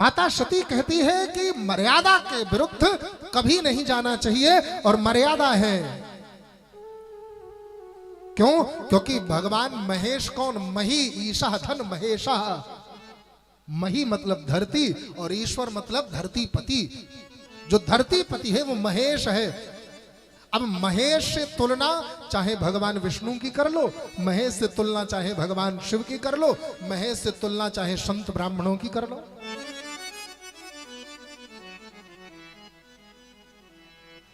माता सती कहती है कि मर्यादा के विरुद्ध कभी नहीं जाना चाहिए, और मर्यादा है। क्यों? क्योंकि भगवान महेश कौन? मही ईशा धन महेशा। मही मतलब धरती और ईश्वर मतलब धरतीपति। जो धरतीपति है वो महेश है। अब महेश से तुलना चाहे भगवान विष्णु की कर लो, महेश से तुलना चाहे भगवान शिव की कर लो, महेश से तुलना चाहे संत ब्राह्मणों की कर लो।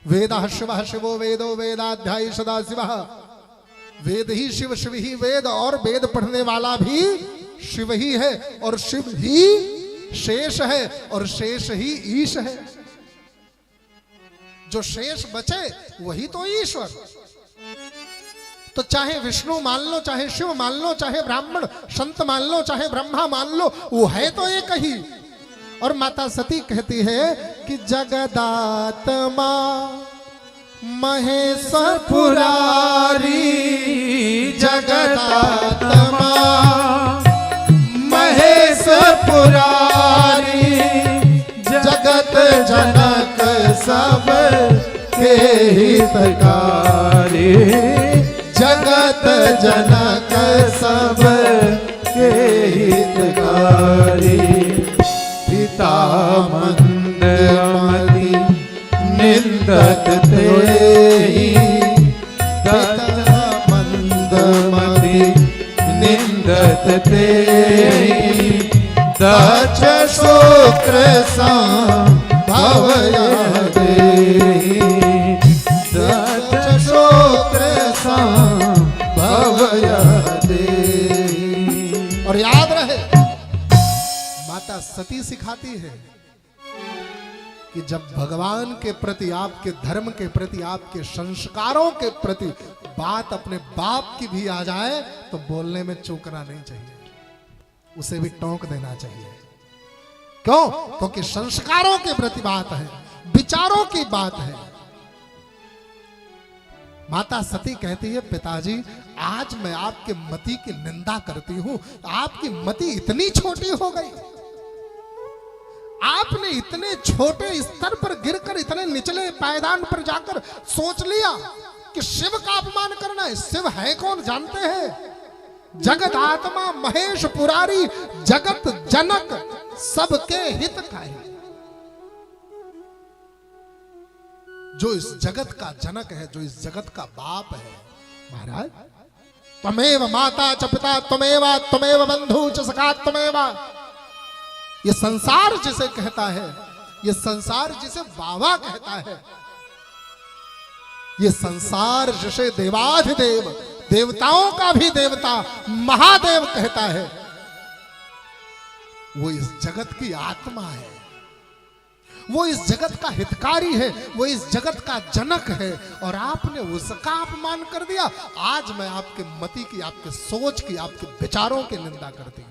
वेदा शिव शिवो वेदो वेदाध्यायी सदा शिव। वेद ही शिव, शिव ही वेद, और वेद पढ़ने वाला भी शिव ही है, और शिव ही शेष है, और शेष ही ईश है। जो शेष बचे वही तो ईश्वर। तो चाहे विष्णु मान लो, चाहे शिव मान लो, चाहे ब्राह्मण संत मान लो, चाहे ब्रह्मा मान लो, वो है तो एक ही। और माता सती कहती है कि जगदात्मा महेश पुरारी, जगदात्मा महेश पुरारी, जगत जनक सब के हितकारी, जगत जनक सब के हितकारी। पिता मंदमति निंदत तेहि, पिता मंदमति निंदत तेहि, दक्ष शुक्र संभवया देहि, दक्ष शुक्र संभवया देहि। और याद रहे, माता सती सिखाती है कि जब भगवान के प्रति, आपके धर्म के प्रति, आपके संस्कारों के प्रति बात अपने बाप की भी आ जाए तो बोलने में चूकना नहीं चाहिए, उसे भी टोक देना चाहिए। क्यों? क्योंकि संस्कारों के प्रति बात है, विचारों की बात है। माता सती कहती है, पिताजी आज मैं आपके मति की निंदा करती हूं। आपकी मति इतनी छोटी हो गई, आपने इतने छोटे स्तर पर गिरकर इतने निचले पायदान पर जाकर सोच लिया कि शिव का अपमान करना है। शिव है कौन जानते हैं? जगत आत्मा महेश पुरारी, जगत जनक सबके हितकारी। जो इस जगत का जनक है, जो इस जगत का बाप है। महाराज, त्वमेव माता च पिता त्वमेव, त्वमेव बंधु च सखा त्वमेव। ये संसार जिसे कहता है, ये संसार जिसे बाबा कहता है, ये संसार जिसे देवाधिदेव, देवताओं का भी देवता महादेव कहता है, वो इस जगत की आत्मा है, वो इस जगत का हितकारी है, वो इस जगत का जनक है। और आपने उसका अपमान कर दिया। आज मैं आपके मति की, आपके सोच की, आपके विचारों की निंदा करती हूं।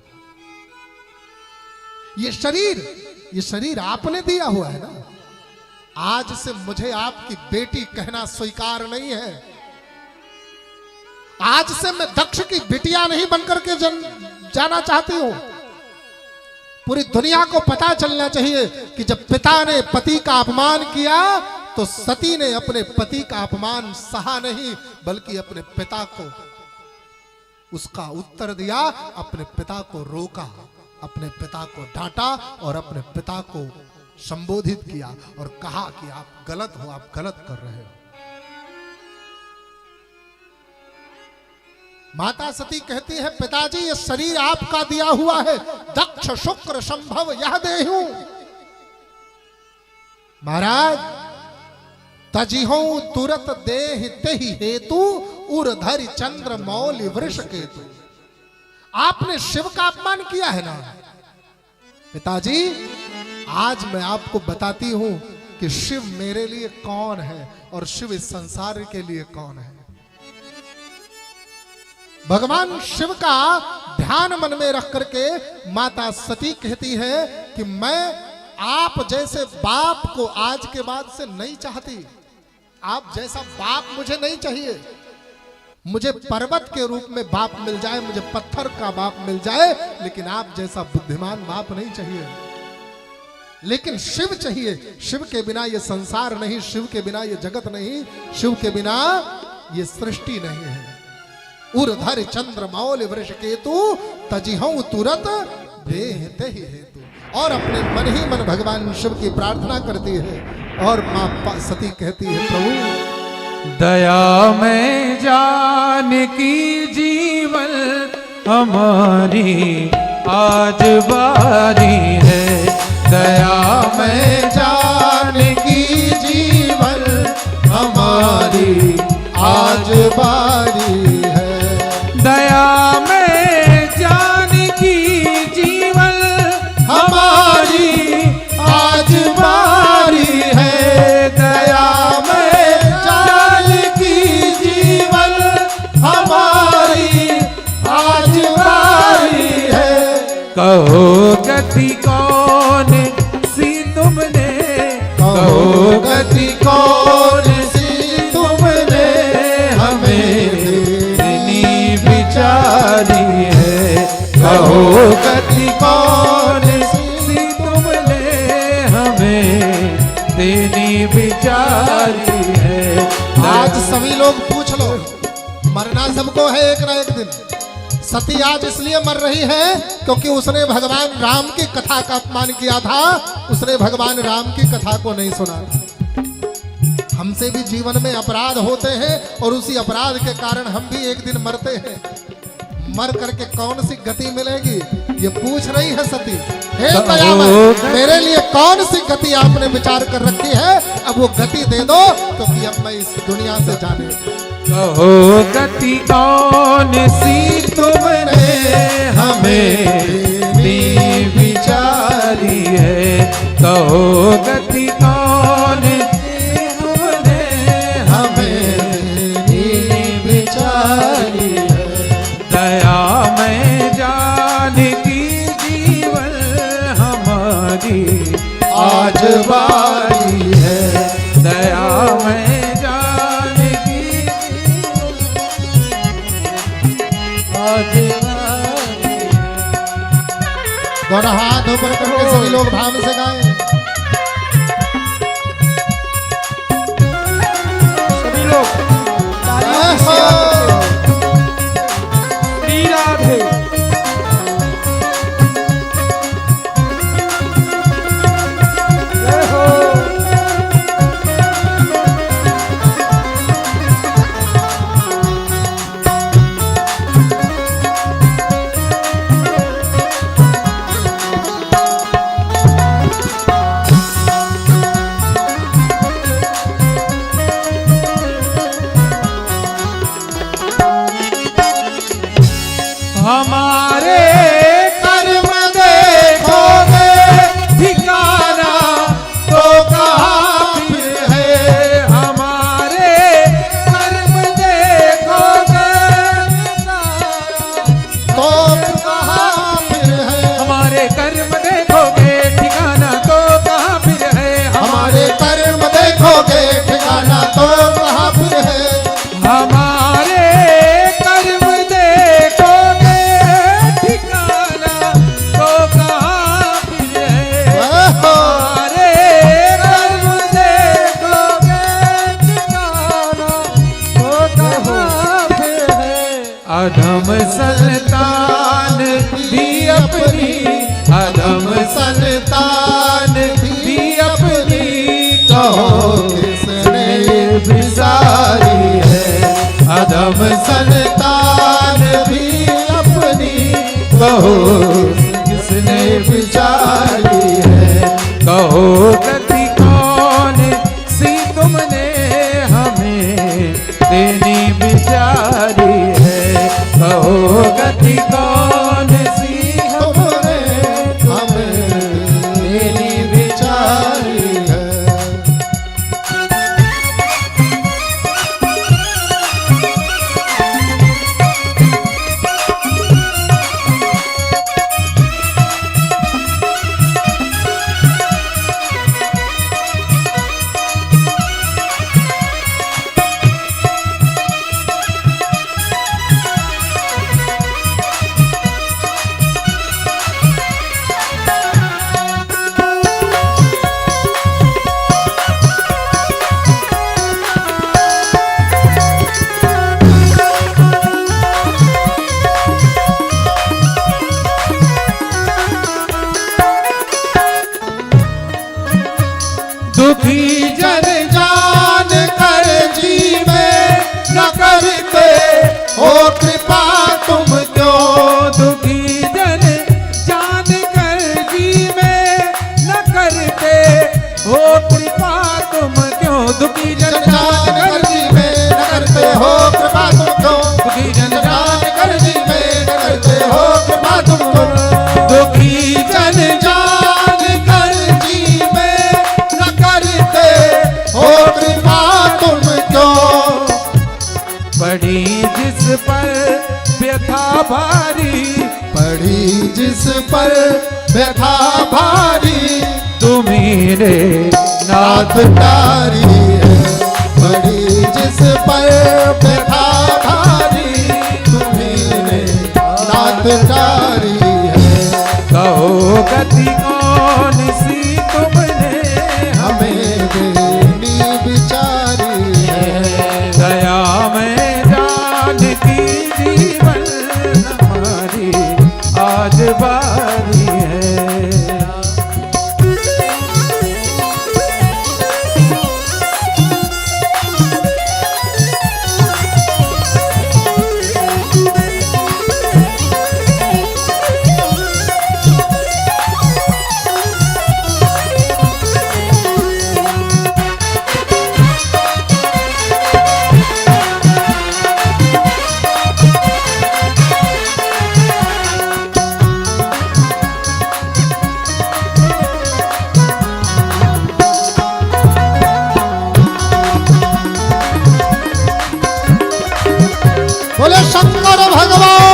ये शरीर आपने दिया हुआ है ना। आज से मुझे आपकी बेटी कहना स्वीकार नहीं है। आज से मैं दक्ष की बिटिया नहीं बनकर के जाना चाहती हूं। पूरी दुनिया को पता चलना चाहिए कि जब पिता ने पति का अपमान किया तो सती ने अपने पति का अपमान सहा नहीं, बल्कि अपने पिता को उसका उत्तर दिया, अपने पिता को रोका, अपने पिता को डांटा और अपने पिता को संबोधित किया और कहा कि आप गलत हो, आप गलत कर रहे हो। माता सती कहती है, पिताजी ये शरीर आपका दिया हुआ है, दक्ष शुक्र संभव यह देहु। महाराज, तजिहो तुरत देह तेहि हेतु, उर्धरि चंद्र मौलि वृष केतु। आपने शिव का अपमान किया है ना। पिताजी, आज मैं आपको बताती हूं कि शिव मेरे लिए कौन है और शिव इस संसार के लिए कौन है। भगवान शिव का ध्यान मन में रख करके माता सती कहती है कि मैं आप जैसे बाप को आज के बाद से नहीं चाहती। आप जैसा बाप मुझे नहीं चाहिए। मुझे पर्वत के रूप में बाप मिल जाए, मुझे पत्थर का बाप मिल जाए, लेकिन आप जैसा बुद्धिमान बाप नहीं चाहिए। लेकिन शिव चाहिए। शिव के बिना ये संसार नहीं, शिव के बिना ये जगत नहीं, शिव के बिना ये सृष्टि नहीं है। उर्धर चंद्र मौल वृष केतु तजिहु तुरत देहते ही हेतु। और अपने मन ही मन भगवान शिव की प्रार्थना करती है और मां सती कहती है, प्रभु दया में जानकी जीवन हमारी आज बारी है। दया में जानकी जीवन हमारी आज बारी है। दया में जानकी जीवन हमारी आज बारी है। दया में जानकी जीवन हमारी आज बारी है। कहो गति कौन सी तुमने, कहो गति कौन सी तुमने हमें देनी विचारी है। कहो गति कौन सी तुमने हमें देनी विचारी है। आज सभी लोग पूछ लो, मरना सबको है एक ना एक दिन। सती आज इसलिए मर रही है क्योंकि उसने भगवान राम की कथा का अपमान किया था, उसने भगवान राम की कथा को नहीं सुना। हमसे भी जीवन में अपराध होते हैं और उसी अपराध के कारण हम भी एक दिन मरते हैं। मर करके कौन सी गति मिलेगी ये पूछ रही है सती। हे दयामय, मेरे लिए कौन सी गति आपने विचार कर रखी है, अब वो गति दे दो क्योंकि अब मैं इस दुनिया से जाने। कहो गति कौन सी तुमने हमें देनी विचारी है। कहो गति कौन सी तुमने हमें देनी विचारी है। दया में जानकी जीवन हमारी आज बारी है। दया में दोनों हाथ ऊपर करके सभी लोग भाव से गाएं। सभी लोग तालियों से श्री राधे। जय हो। हमारे कर्म देखोगे ठिकाना तो कहाँ फिर है। हमारे कर्म देखोगे तो कहाँ फिर है। हमारे कर्म देखोगे ठिकाना तो कहाँ फिर है। हमारे कर्म देखोगे ठिकाना तो कहाँ फिर है। हमारे कर्म देखोगे ठिकाना तो कहाँ फिर है। हमारे कर्म देखोगे ठिकाना तो कहाँ फिर है। अधम संतान भी अपनी, अधम संतान भी अपनी कहो किसने बिसारी है। अधम संतान भी अपनी कहो किसने बिचारी है। कहो गति कौन सी तुमने हमें देनी विचारी है। कहो गति कौन सी तुमने हमें देनी बिचारी है। दुखी जन जान कर जीवे न करते हो कृपा तुम क्यों। दुखी जन जान कर जी में न करते हो कृपा तुम क्यों। दुखी जन जान कर जीवे न करते हो कृपा तुम क्यों। दुखी जन जान कर जीवे न करते हो कृपा तुम क्यों। दुखी जन जान कर जीवे न करते हो कृपा तुम क्यों। पड़ी जिस पर व्यथा भारी पड़ी जिस पर व्यथा भारी तुम्ही रे नाथ तारी है। पड़ी जिस पर व्यथा भारी तुम्हें नाथ तारी है। कहो गति कौन सी तुमने हमें देनी बिचारी है। दया में जान की जीवन हमारी आज बारी है। बोले शंकर भगवान